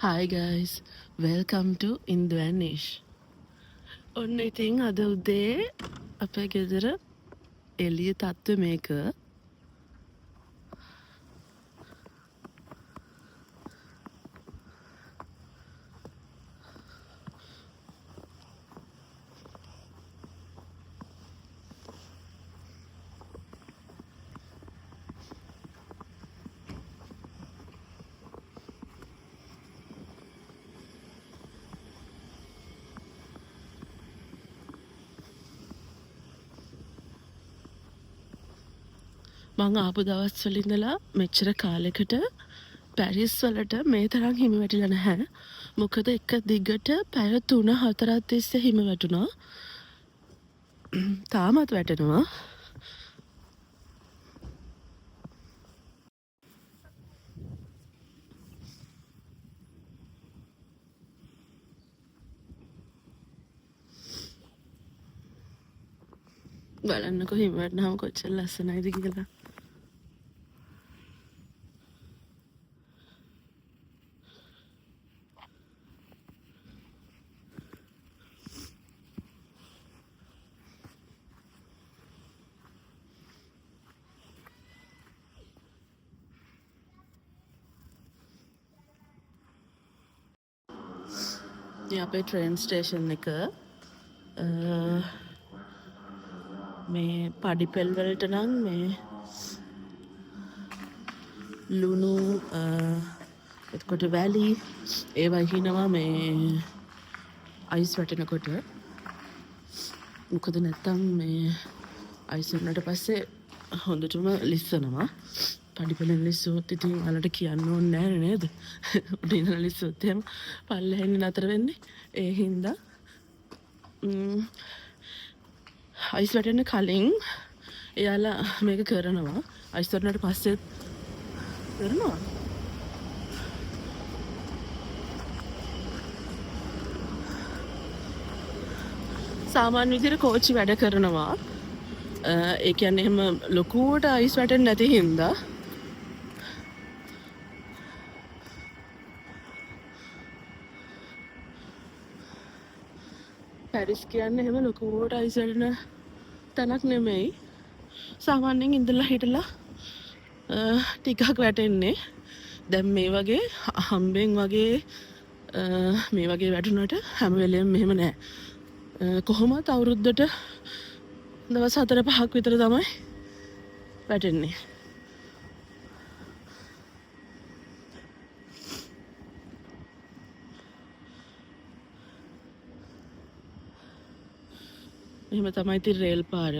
Hi guys, welcome to Indvanish. ඔන්න ඉතින් අද උදේ අපේ ගෙදර එළිය තත්ත්වය මේක. මං ආපු දවස්වල ඉඳලා මෙච්චර කාලෙකට පැරිස් වලට මේ තරම් හිමි වැටිලා නැහැ. මොකද එක දිගට පැය 3-4ක් තිස්සේ හිමි වැටුණා. තාමත් වැටෙනවා. බලන්නකෝ හිමි වැටුනහම කොච්චර ලස්සනයිද කියලා. මේ අපේ ට්‍රේන් ස්ටේෂන් එක මේ පඩිපෙල් වලට නම් මේ ලුණු එතකොට වැලි ඒවා හිනවා මේ අයිස් වැටෙනකොට. මොකද නැත්තම් මේ අයිස් වුණාට පස්සේ හොඳටම ලිස්සනවා. පඩිපෙලෙන් ලිස්සුවොත් ඉතින් ඔයාලට කියන්න ඕනේ නැහැ නේද? උඩින් ඉඳලා ලිස්සුවොත් එහෙම පල්ලෙහෙන් නතර වෙන්නේ. ඒ හින්දා අයිස් වැටෙන්න කලින් එයාලා මේක කරනවා. අයිස් වැටුණාට පස්සේ කරනවා. සාමාන්‍ය විදිහට කෝච්චි වැඩ කරනවා. ඒ කියන්නේ එහෙම ලොකුවට අයිස් වැටෙන්නේ නැති හින්දා පැරිස් කියන්නේ එහෙම ලොකුවට අයිස් වැටෙන තැනක් නෙමෙයි. සාමාන්‍යයෙන් ඉඳලා හිටලා ටිකක් වැටෙන්නේ. දැන් මේ වගේ හම්බෙන් වගේ මේ වගේ වැටුණට හැම වෙලෙම මෙහෙම නෑ. කොහොමත් අවුරුද්දට දවස් 4-5ක් විතර තමයි වැටෙන්නේ. එහෙම තමයි ඉතින් රේල් පාර.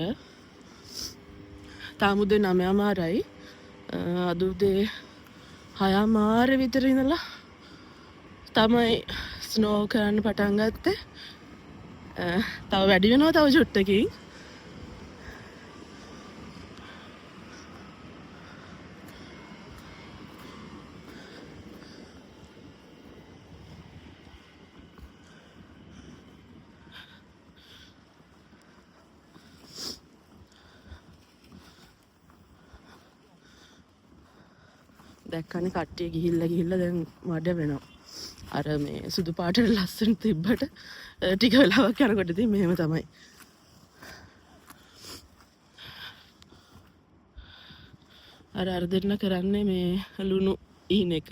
තාම උදේ 9:00යි. අද උදේ 6:00 විතර ඉඳලා තමයි ස්නෝ කරන්න පටන් ගත්තේ. තව වැඩි වෙනවා තව චුට්ටකින්. දැක්කනේ කට්ටිය ගිහිල්ලා දැන් මඩ වෙනවා. අර මේ සුදු පාටට ලස්සන තිබ්බට ටික වෙලාවක් යනකොට ඉතින් මෙහෙම තමයි. අර දෙන්න කරන්නේ මේ ලුණු ඉහින එක.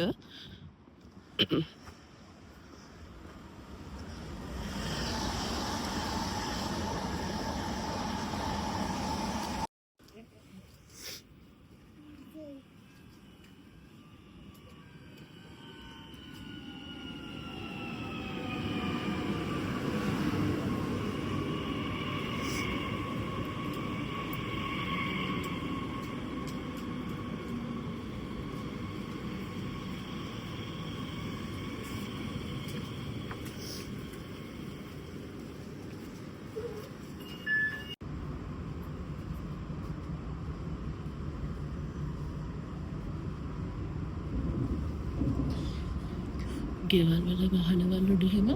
ගෙවල් වල ගහනවල් උඩ එහෙම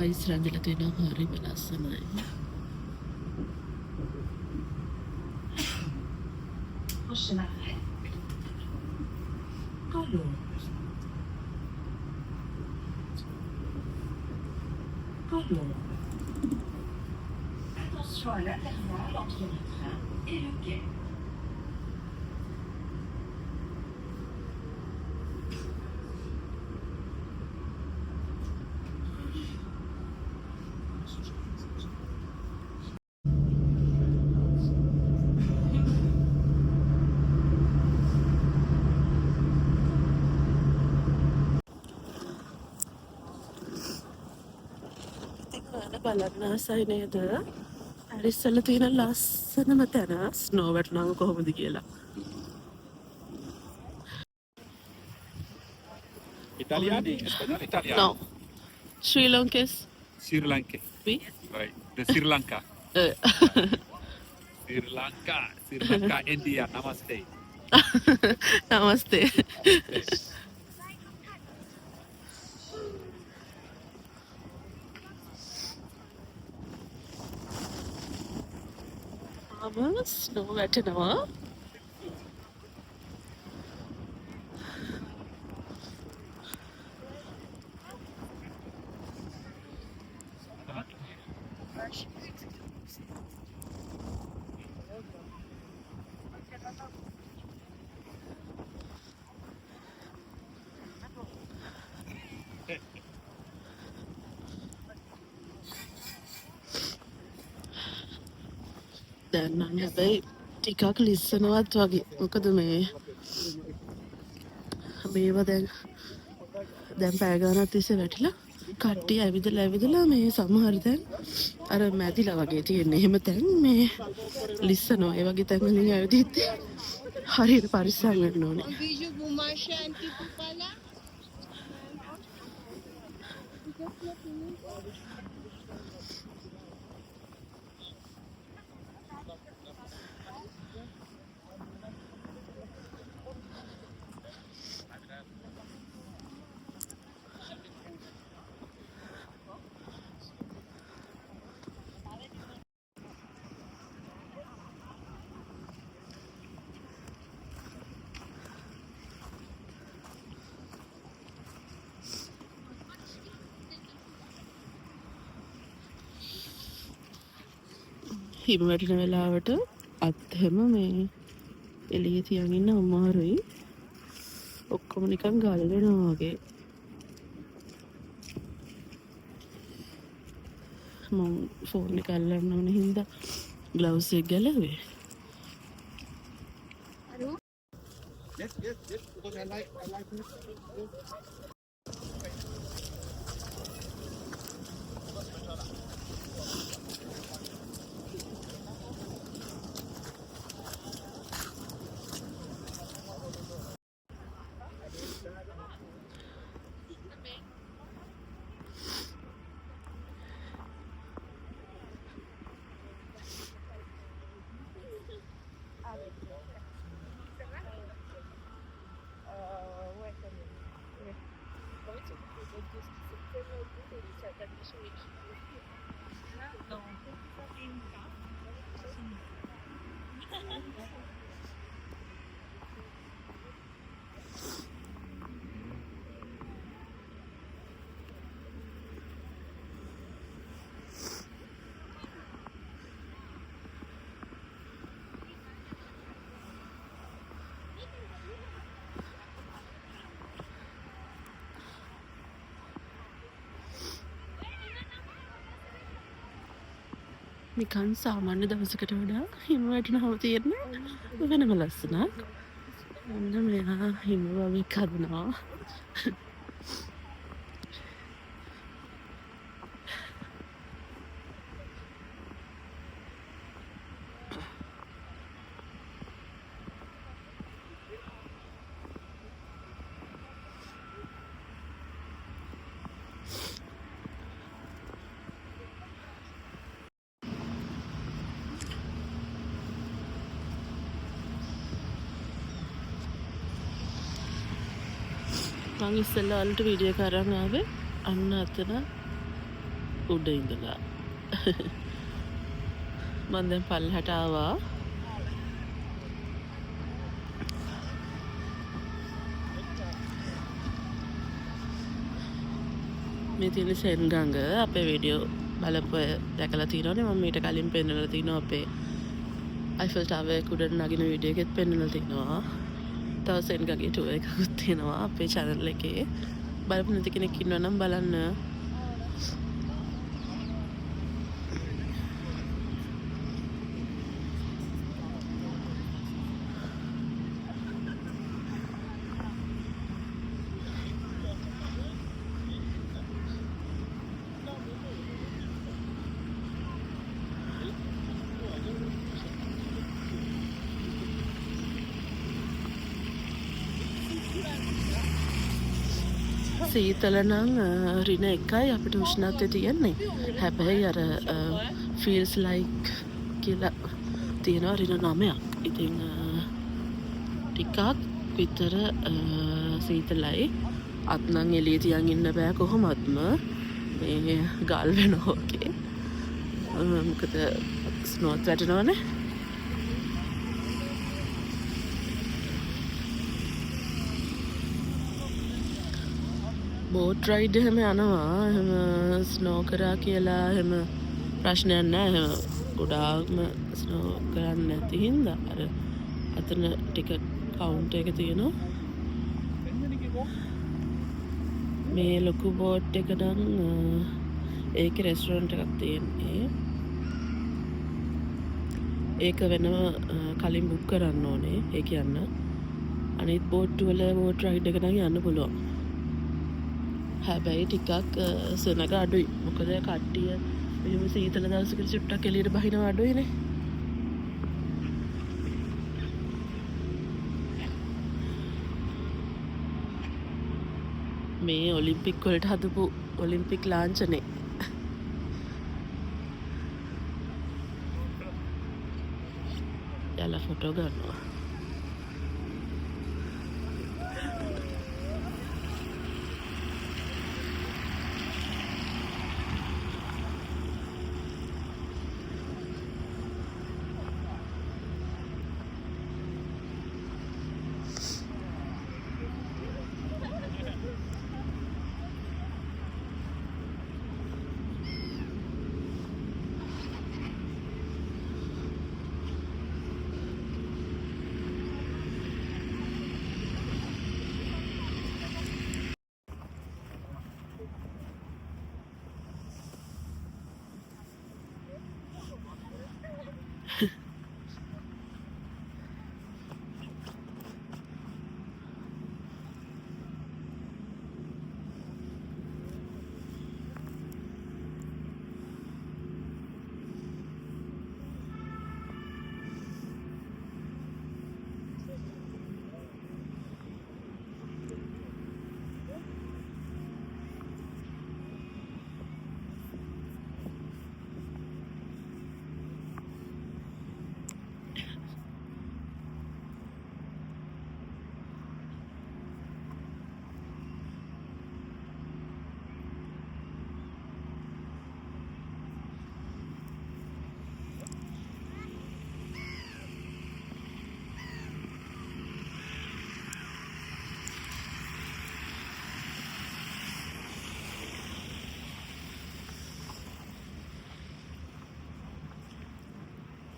අයිස් රැඳිලා තියෙනවා. හරිම ලස්සනයි. Attention à l'intervalle entre le train et le quai. ඉතින් ඔයාලා බලන්න ආසයි නේද? පැරිස් වල තියෙන ලස්සනම තැන ස්නෝ වැටුනම කොහොමද කියලා. Italiani, espagnol, italiano. No. Sri Lankes. Sri Lanka. Oui. Right. The Sri Lanka. Uh, Sri Lanka. Sri Lanka, India. Namaste. Namaste. Snow වැටෙනවා. දැන් නම් හැබැයි ටිකක් ලිස්සනවත් වගේ. මොකද මේවා දැන් පැය ගානක් තිස්සේ වැටිලා කට්ටිය ඇවිදලා මේ සමහර තැන් අර මැදිලා වගේ තියෙන්නේ. එහෙම තැන් මේ ලිස්සනවා. ඒ වගේ තැන් වලින් ඇවිදිද්දි හරියට පරිස්සම් වෙන්න ඕනේ. හිම වැටෙන වෙලාවට අත් හැම මේ එළියේ තියන් ඉන්න අමාරුයි. ඔක්කොම නිකන් ගල් වෙනවා වගේ. මම ෆෝන් එක අල්ලන්න ඕන හින්දා ග්ලව්ස් එක ගැලුවේ. Yes, because I like it. නිකන් සාමාන්‍ය දවසකට වඩා හිම වැටෙනවම තියෙන වෙනම ලස්සනක්. ඔන්න මෙයා හිම වගේ කදනවා. මං ඉස්සෙල්ලා වලට වීඩියෝ එක අරන් ආවේ අන්න අතන උඩ ඉඳලා. මං දැන් පල්ලහට ආවා. මේ තියෙන සෙන්ගඟ අපේ වීඩියෝ බලපු දැකලා තියෙනවනේ මම මීට කලින් පෙන්නලා තිනවා අපේ අයිෆල් ටාවර් එක උඩට නගින වීඩියෝ එකෙත් පෙන්නලා තිනවා. තව සෙන්ගගේ ටුවර් එකකුත් තියෙනවා අපේ channel එකේ. බලපු නැති කෙනෙක් ඉන්නවා නම් බලන්න. සීතල නම් රින එකයි අපිට උෂ්ණත්වය තියෙන්නේ. හැබැයි අර feels like කියලා තියෙනවා රින 9ක්. ඉතින් ටිකක් විතර සීතලයි. අත් නම් එළිය තියන් ඉන්න බෑ කොහොමත්ම. මේ ගල් වෙනවා වගේ. මොකද ස්නෝත් වැටෙනවනේ. බෝට් රයිඩ් එහෙම යනවා. එහෙම ස්නෝ කරා කියලා එහෙම ප්‍රශ්නයක් නැහැ. එහෙම ගොඩාක්ම ස්නෝ කරන්නේ නැති හින්දා අර අතන ටිකට් කවුන්ටර් එක තියෙනවා. මේ ලොකු බෝට් එක නම් ඒකේ රෙස්ටුරන්ට් එකක් තියෙන්නේ. ඒක වෙනම කලින් බුක් කරන්න ඕනේ. ඒ කියන්න අනිත් බෝට් වල බෝට් රයිඩ් එක නම් යන්න පුළුවන්. හැබැයි ටිකක් සෙනග අඩුයි. මොකද කට්ටිය මෙහෙම සීතල දවසකට චුට්ටක් එළියට බහිනව අඩුයිනේ. මේ ඔලිම්පික් වලට හදපු ඔලිම්පික් ලාංඡනේ. යාලා ෆොටෝ ගන්නවා.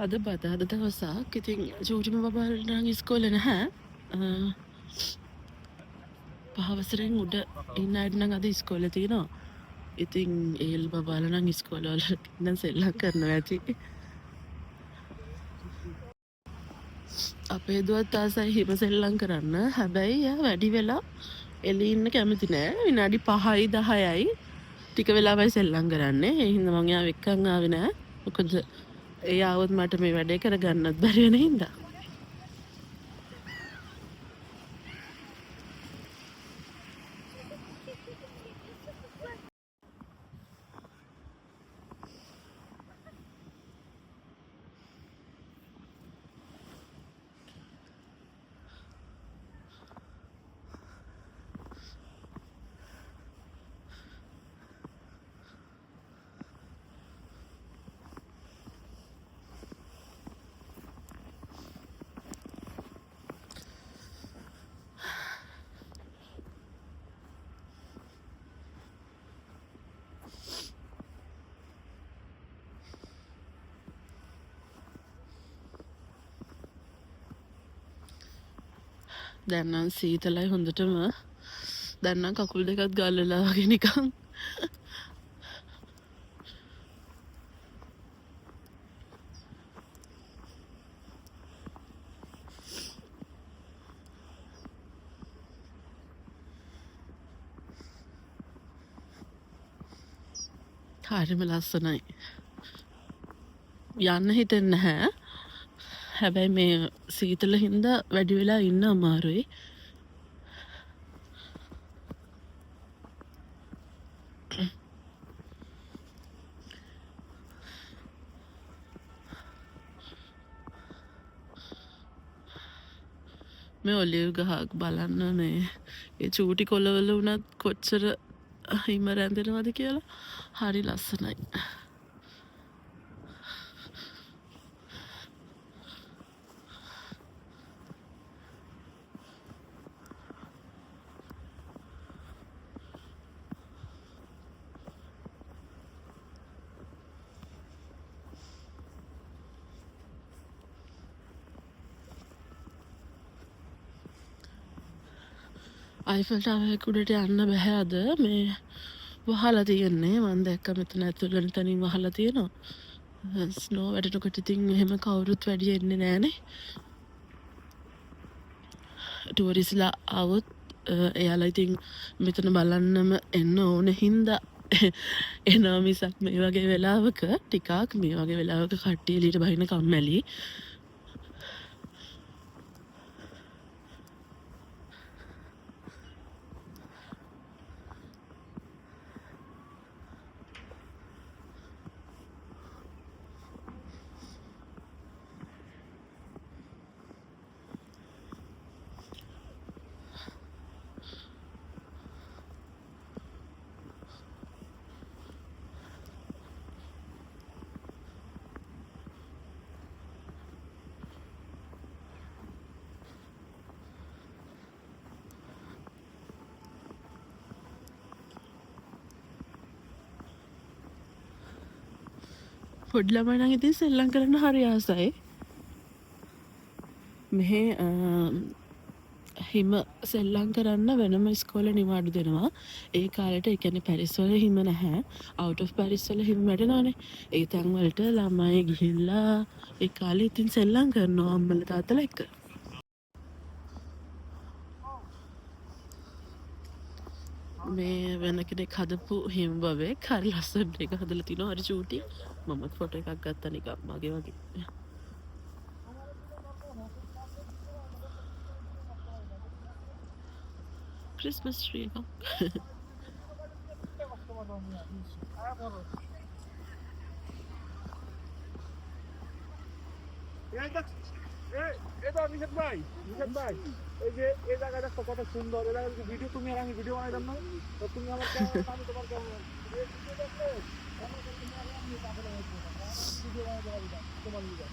අද බදාද දවසක්. ඉතින් චූටිම බබාලා නම් ඉස්කෝලේ නැහැ. පහවසරෙන් උඩ ඉන්න අයට නම් අද ඉස්කෝලේ තියෙනවා. ඉතින් ඒල් බබාලා නම් ඉස්කෝලේ වල ඉන්න සෙල්ලම් කරනවා ඇති. අපේ දුවත් ආසයි හිම සෙල්ලම් කරන්න. හැබැයි යා වැඩි වෙලා එළිය ඉන්න කැමති නෑ. විනාඩි 5යි 10යි ටික වෙලාවයි සෙල්ලම් කරන්නේ. ඒ හින්දා මං යාව එක්කන් ආවේ නෑ. මොකද ඒ ආවොත් මට මේ වැඩේ කරගන්නත් බැරි වෙන හින්දා. දැන් නම් සීතලයි හොඳටම. දැන් නම් කකුල් දෙකත් ගල් වෙලා වගේ නිකන්. හරිම ලස්සනයි. යන්න හිතෙන්නේ නැහැ. හැබැයි මේ සීතල හින්දා වැඩි වෙලා ඉන්න අමාරුයි. මේ ඔලිව් ගහක් බලන්න මේ ඒ චූටි කොළවල වුණත් කොච්චර හිම රැඳෙනවද කියලා. හරි ලස්සනයි. අයිෆල් ටවර් උඩට යන්න බෑ අද. මේ වහලා තියෙන්නේ. මම දැක්ක මෙතන ඇතුළට තනින් වහලා තියෙනවා. ස්නෝ වැටෙනකොට ඉතින් එහෙම කවුරුත් වැඩි එන්නේ නෑනේ. ටූරිස්ලා ආවොත් එයාලා ඉතින් මෙතන බලන්නම එන්න ඕන හින්දා එනවා මිසක් මේ වගේ වෙලාවක ටිකක් මේ වගේ වෙලාවක කට්ටිය එළියට බහින කම්මැලි. පොඩි ළමයි නම් ඉතින් සෙල්ලම් කරන්න හරි ආසයි. මෙහි හිම සෙල්ලම් කරන්න වෙනම ඉස්කෝලේ නිවාඩු දෙනවා. ඒ කාලේට ඒ කියන්නේ පැරිස් වල හිම නැහැ. අවුට් ඔෆ් පැරිස් වල හිම වැඩනවනේ. ඒ තැන් වලට ළමයි ගිහිල්ලා ඒ කාලේ ඉතින් සෙල්ලම් කරනවා අම්මලා තාත්තලා එක්ක. මේ වෙන කෙනෙක් හදපු හිම බබෙක් හරි ලස්සනට එක හදලා තිනවා. හරි චූටි. මමත් ෆොටෝ එකක් ගත්තා නිකන් මගේ වගේ. Christmas tree එකක්. এটা নিষেধ ভাই এই যে এই জায়গাটা একটা কত সুন্দর এই জায়গায় ভিডিও তুমি আর আমি ভিডিও বানাইলাম না তো তুমি আমার ক্যামেরা আমি তোমার ক্যামেরা তোমার ভিডিও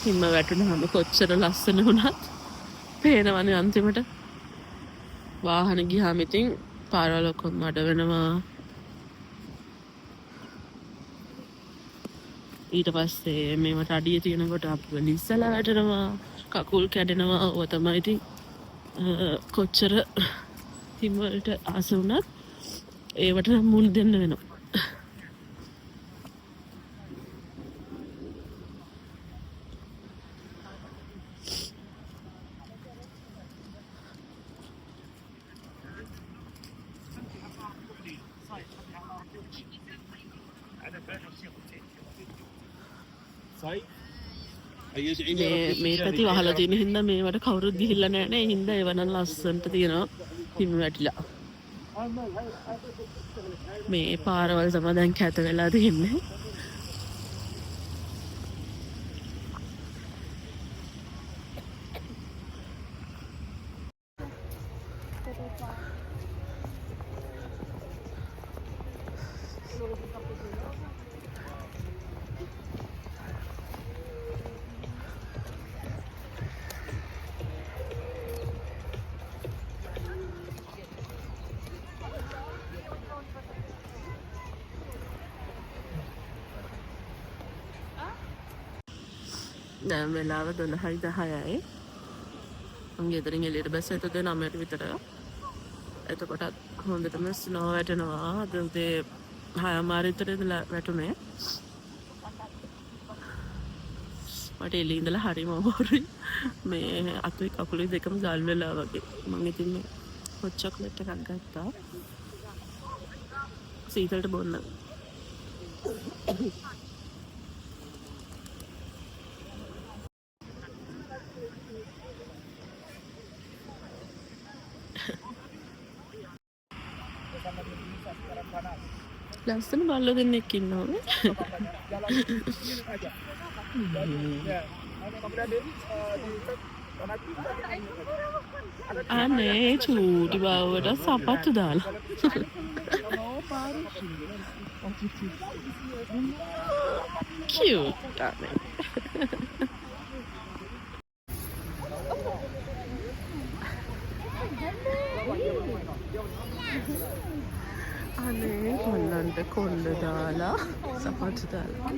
හිම වැටුනහම කොච්චර ලස්සන වුණත් පේනවනේ අන්තිමට. වාහන ගියාම ඉතින් පාරවල් ඔක්කොම මඩ වෙනවා. ඊට පස්සේ මේවට අඩිය තියෙනකොට අපිව ලිස්සලා වැටෙනවා, කකුල් කැඩෙනවා. ඔය තමයි ඉතින් කොච්චර හිම වලට ආස වුණත් ඒවට මුහුණ දෙන්න වෙනවා. මේ පැති වහලා තියෙන හින්දා මේවට කවුරුත් ගිහිල්ලා නැහැ නේ. හින්දා ඒව නම් ලස්සනට තියෙනවා හිම වැටිලා. මේ පාරවල් තමයි දැන් කැත වෙලා තියෙන්නේ. දැන් වෙලාව 12:10යි. මම ගෙදරින් එළියට බැස්සේ එතකොට 9ට විතර. එතකොටත් හොඳටම ස්නෝ වැටෙනවා. අද උදේ 6:00 විතර ඉඳලා වැටුනේ. මට එළියේ ඉඳලා හරිම අමාරුයි. මේ අතුයි කකුලේ දෙකම ගල් වෙලා වගේ. මම ඉතින් මේ හොට් චොක්ලට් එකක් ගත්තා. සීතලට බොන්න. ලස්සන බල්ලෝ දෙන්නෙක් ඉන්නවා නේ. අනේ චූටි බවට සපත්තු දාලා. cute අනේ. අනේ කොල්ලන්ට කොල්ල දාලා සපත්තු දාලා.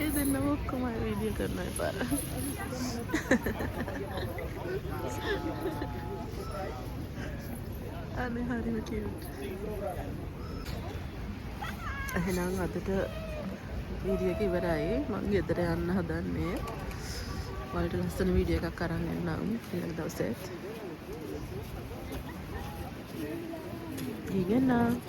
ඒ දෙන්නම ඔක්කොම වීඩියෝ කරනවා පාර. අනේ හරිම කියුට්. එහෙනම් අදට වීඩියෝ එක ඉවරයි. මම ගෙදර යන්න හදන්නේ. ඔයාලට ලස්සන වීඩියෝ එකක් අරන් එන්නම් ඊළඟ දවසෙත්. ගිහින් එන්න.